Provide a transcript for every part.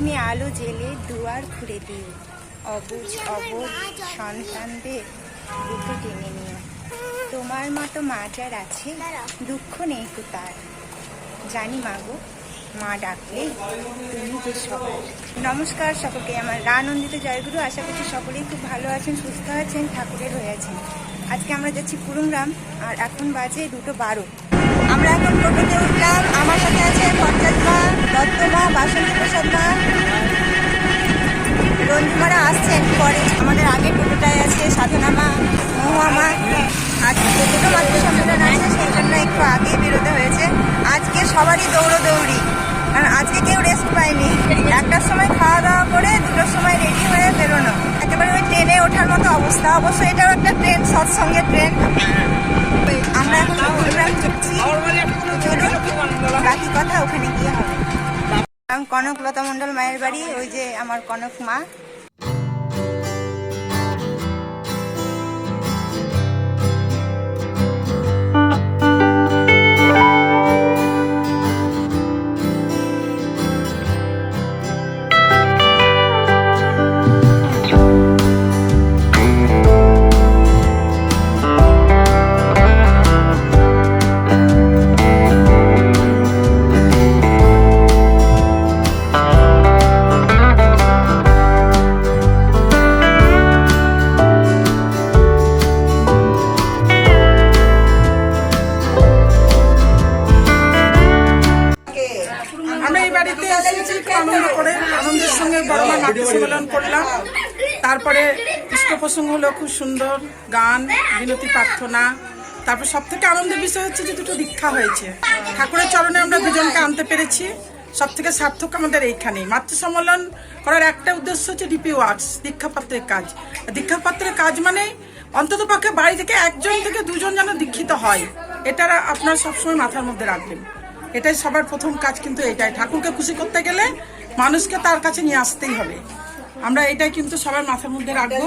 তুমি আলো জেলে দুয়ার খুলে দিও, অবুঝ অবোধ সন্তানদের বুকে টেনে নিও। তোমার মতো মা যার আছে, দুঃখ নেই তো তার। জানি মাগো, মা ডাকলেই তুমি যে সবার। নমস্কার সকলকে, আমার আনন্দিত জয়গুরু। আশা করছি সকলেই খুব ভালো আছেন, সুস্থ আছেন, ঠাকুরের হয়ে আছেন। আজকে আমরা যাচ্ছি কুড়ুমগ্রাম, আর এখন বাজে 2:12। আমরা এখন টোটোতে উঠলাম। আমার সাথে আছে পঞ্চায়েত মা, দত্ত মা, বাসন্তী প্রসাদ মা, রঞ্জুমারা আসছেন পরে। আমাদের আগে টোটোটায় আছে সাধনা মা, মহুয়া মা। আজকে টোটো মাত্র সম্মেলন আছে, সেই জন্য একটু আগে বেরোতে হয়েছে। আজকে সবারই দৌড়োদৌড়ি, কারণ আজকে কেউ রেস্ট পায়নি। 1টার সময় খাওয়া দাওয়া করে 2টোর সময় রেডি হয়ে বেরোনো, একেবারে ওই ট্রেনে ওঠার মতো অবস্থা। অবশ্য এটাও একটা ট্রেন, সৎসঙ্গের ট্রেন। আমরা এখন কুড়ুমগ্রাম যাচ্ছি, বাকি কথা ওখানে গিয়ে হবে। কনকলতা মণ্ডল মায়ের বাড়ি, ওই যে আমার কনক মা। আনন্দের সঙ্গে বড় মা নাট্য সম্মেলন করলাম। তারপরে ইষ্ট প্রসঙ্গ হলো খুব সুন্দর গান, বিনতি প্রার্থনা। তারপর সব থেকে আনন্দের বিষয় হচ্ছে যে 2টো দীক্ষা হয়েছে। ঠাকুরের চরণে আমরা দুজনকে আনতে পেরেছি, সব থেকে সার্থক আমাদের এইখানেই। মাতৃ সম্মেলন করার একটা উদ্দেশ্য হচ্ছে ডিপি ওয়ার্কস, দীক্ষাপাত্রের কাজ। দীক্ষাপাত্রের কাজ মানে অন্তত পক্ষে বাড়ি থেকে 1জন থেকে 2জন যেন দীক্ষিত হয়, এটা আপনারা সবসময় মাথার মধ্যে রাখবেন। এটাই সবার প্রথম কাজ, কিন্তু এটাই ঠাকুরকে খুশি করতে গেলে মানুষকে তার কাছে নিয়ে আসতেই হবে। আমরা এটাই কিন্তু সবার মাথার মধ্যে রাখবো।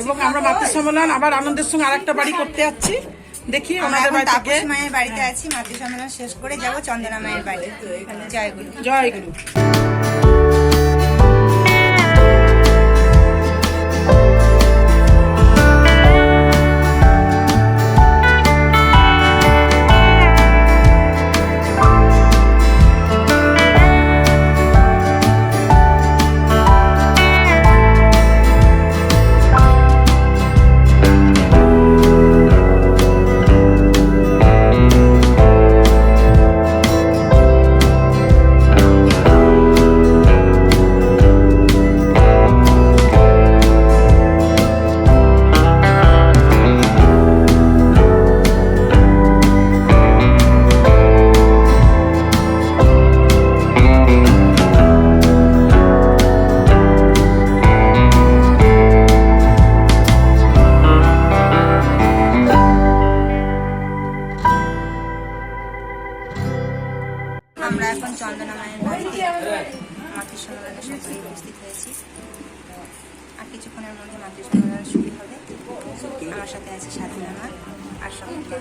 এবং আমরা মাতৃ সম্মেলন আবার আনন্দের সঙ্গে আরেকটা বাড়ি করতে যাচ্ছি। দেখি আমাদের তাপস মায়ের বাড়িতে আছি, মাতৃ সম্মেলন শেষ করে যাবো চন্দনা মায়ের বাড়ি। জয়গুরু। জয়গুরু। আমরা এখন চন্দনা মায়ের বাড়িতে মাতৃ সম্মেলনের সকলেই উপস্থিত হয়েছি। আর কিছুক্ষণের মধ্যে মাতৃ সম্মেলন শুরু হবে। আমার সাথে আছে সাধনা মা আর সকলকে।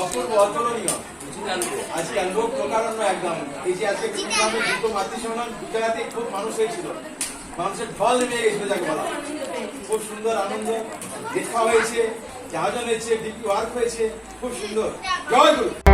অপূর্ব অতুলনীয় আজকে লোক প্রকারণ্য একদম। এই যে আজকে দুটো মাতৃ সম্মেলন দু জায়গাতে খুব মানুষ হয়েছিল, মানুষের ঢল নেমে গেছিল যাকে বলা। খুব সুন্দর আনন্দ দেখা হয়েছে। জাহাজ হয়েছে, ডিপি ওয়ার্ক হয়েছে, খুব সুন্দর। জয় গুরু।